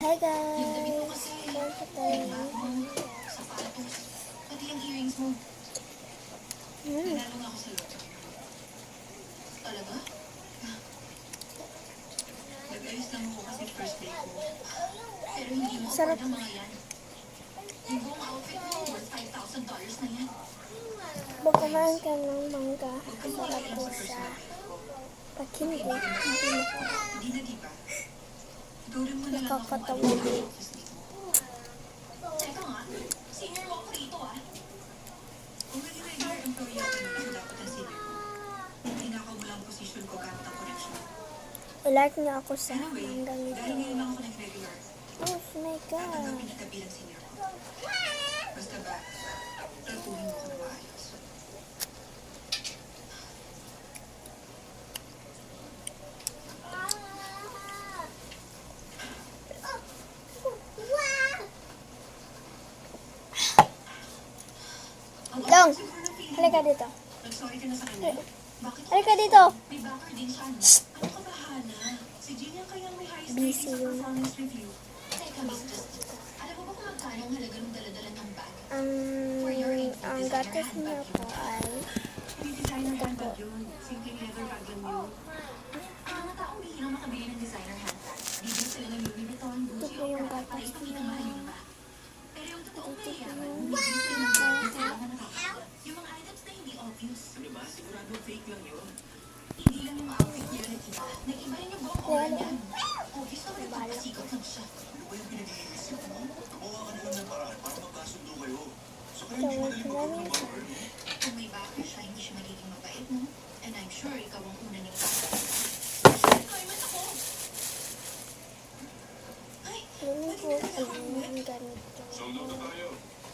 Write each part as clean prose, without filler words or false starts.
Hi guys! Welcome to sapatos, pati yung earrings mo. Tinanong ako sa'yo. Talaga? Nag-ayos lang ako kasi first day ko. Pero hindi mo afford ang mga yan. Yung buong outfit mo, worth $5,000 na yan. Magkakaroon ka ng mangga para po sa pag-hindi. Hindi mo Hindi na, di ba? Turing mo na lang ako nakakatawa. office dito. Teka nga, senior mo ako rito ah. Kung naging regular employee ako na siya dapat ang senior ko. Tinakaw mo lang ang posisyon ko gamit ang connection. I-like niya ako sa Anyway, mangga dahil nito. ngayon lang ako nag-regular, Oh my God! tatanggapin kita bilang senior ko. Basta ba, tratuhin mo ako na maayos. Long! Halika dito. Nag-sorry ka na sa kanya? Bakit? Halika dito! May backer din siya, no? Ano ka ba, Hana? Si Gina kaya may highest Busy rating sa yun. performance review. Teka, Miss Justice. Alam mo ba kung magkano ang halaga ng daladala ng bag? Ang gatas niya po ay Hindi designer handbag yun. Simpleng leather bag lang yun. Ang mga taong bihirang makabili ng designer handbag. Bibili sila ng Louis Vuitton, Gucci, po yung o Prada para gatas ipakita niya. mahal yung iba. Pero yung totoong mayayaman, bibili sila ng brand na kailangan nakakita. Yung mga items na hindi obvious. Ano ba? Sigurado fake lang yun. Hindi lang yung outfit niya nag-iba. Nag-iba rin yung buong aura niya. Obvious na nagpapasikat lang siya. Ano ba yung pinag-iisip mo? Gumawa ka naman ng paraan para magkasundo kayo. So kaya ito. hindi madali magkaroon ng backer. Kung may backer siya, hindi siya magiging mabait, no? And I'm sure ikaw ang una nila. Ay, man ako! Ay, Yun po ang ganito. Sold out na tayo.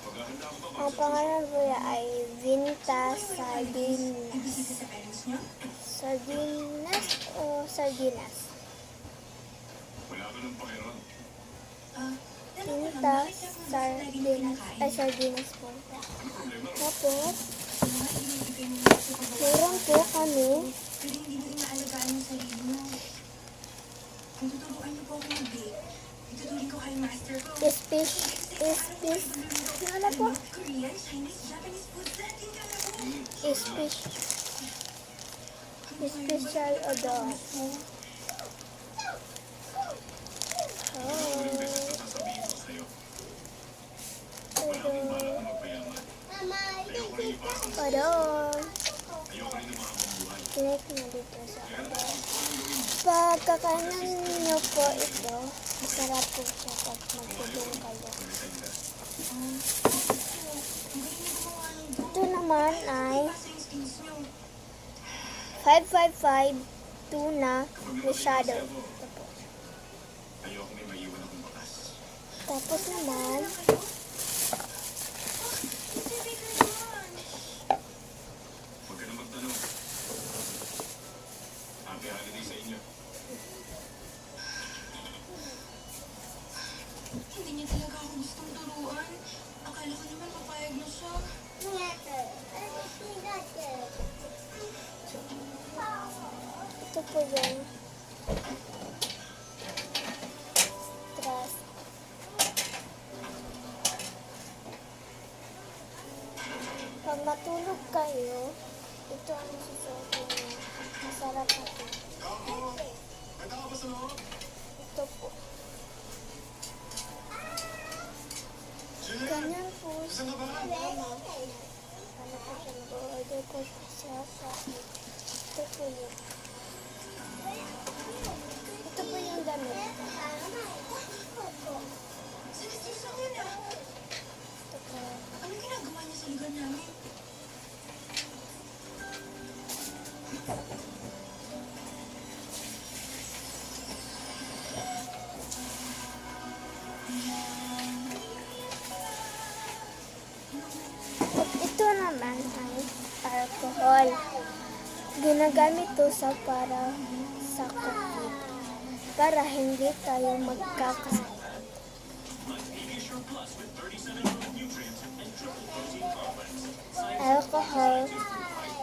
Maghahanda ako pa Ang pangalan po niya ay Vinta Sardinas. nagbisita sa parents niyo? Sardinas o Sardinas? Wala ka ng pakiram. Vinta Sardinas. Ay, Sardinas po. Ano problema? Tapos, Ibibigay mo na sa pagbawa. meron po kami Pero hindi mo inaalagaan yung sarili mo. Kung tuturuan niyo po ako mag-bake, itutuloy ko kayo master ko. fish. Wala po. Korean, Chinese, Japanese food, Latin ka na po. Fish. Special adobo. Ilang beses na sasabihin ko sa'yo. Wala akong balak na magpayaman. Ayoko rin ipasa sa Odon. ayoko rin ng mga pambuhay. Connect na dito sa Kaya odon. ano yung gawin mo? Pagkakanan nyo po ito, masarap po siya pag magtulong kayo. Pag-resign ka. Ito naman ay Sa skills niyo. 555 tuna Kapag masyado. napasigaw ako, Ito po. ayoko may maiwan akong bakas. Tapos naman, Huwag ka na magtanong. Happy holiday sa inyo. Hindi niya talaga ako gustong turuan. Akala ko naman papayag na siya. ito po yung trust. Pag matulog kayo, ito ang susuotin niyo. Masarap na ito. Ganda ka ba sa loob? Ito po. Jay! Ganyan po Isang ka ba? Ano po siya, mag-order ko siya sa ito po yun. Ito po yung damit. Sinisir sa akin ah. Ito po. Ano ginagawa niya sa lugar namin? At ito naman ay alcohol. Ginagamit to para sa cooking. Para hindi tayo magkakasakit. Alcohol,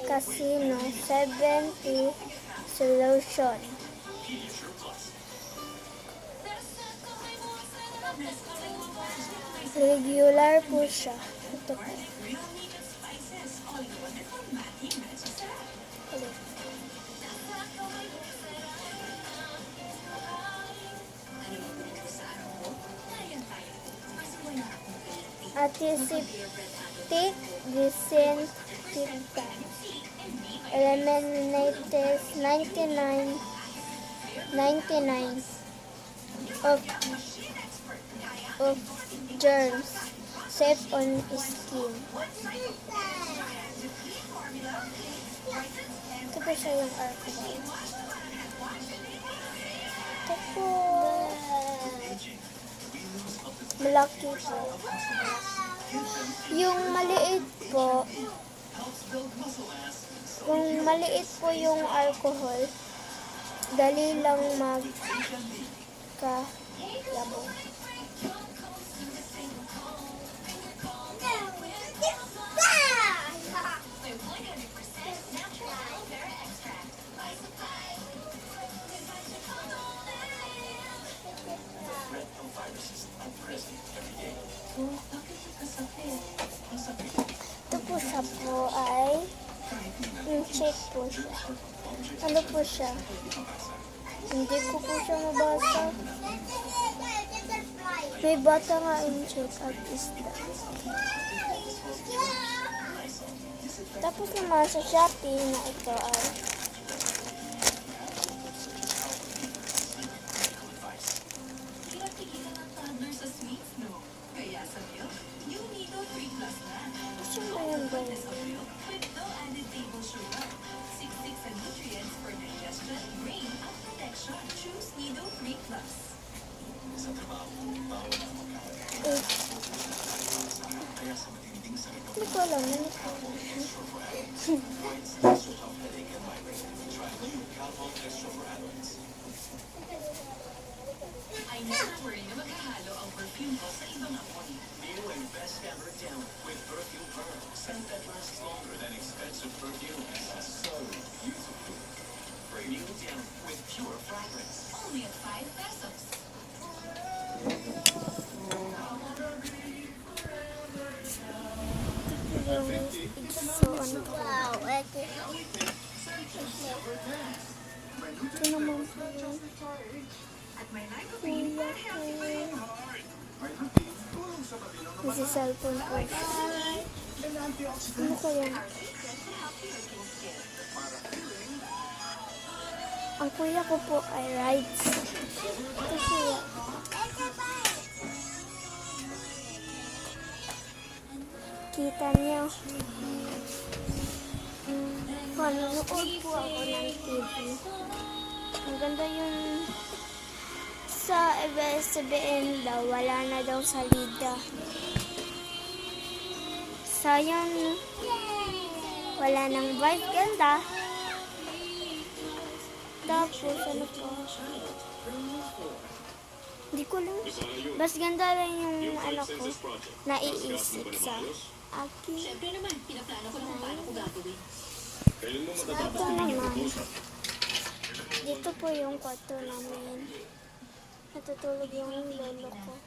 casino, 70 solution. Regular po siya. Ito po. Ulit. Antiseptic disinfectant. Eliminates 99 of germs. Safe on skin. Ito po siya yung alcohol. Ito po. Malaki po. Yung maliit po, kung maliit po yung alcohol, dali lang magkayabo. Ito po siya po ay check po siya. Ano po siya? Hindi ko po siya mabasa. May bata nga in-check at isda. Tapos naman sa Shopee na ito ay saan ba yan ba yun? Hindi ko alam. I never worry na maghahalo ang perfume ko sa ibang apoy. New and best ever down with Perfume Pearl. Scent that lasts longer than expensive perfume. So beautiful. New down with pure fragrance. Only at 5 pesos. So, ano po? Wow, ito. Ito naman po yung kuya ko. Kasi cellphone po siya. Ano kaya? Ang kuya ko po ay rides. Ito siya. Kita niyo. Nanonood po ako ng TV. Ang ganda yun. Sa ABS-CBN daw, wala na daw salida. Sayang, wala nang vibe. Ganda. Tapos, ano po? Hindi ko lang. Mas ganda lang yung ano ko, naiisip sa akin. Siyempre naman, pinaplano ko na kung paano ko gagawin. Ito naman. Dito po yung kwarto namin. Natutulog yung lolo ko.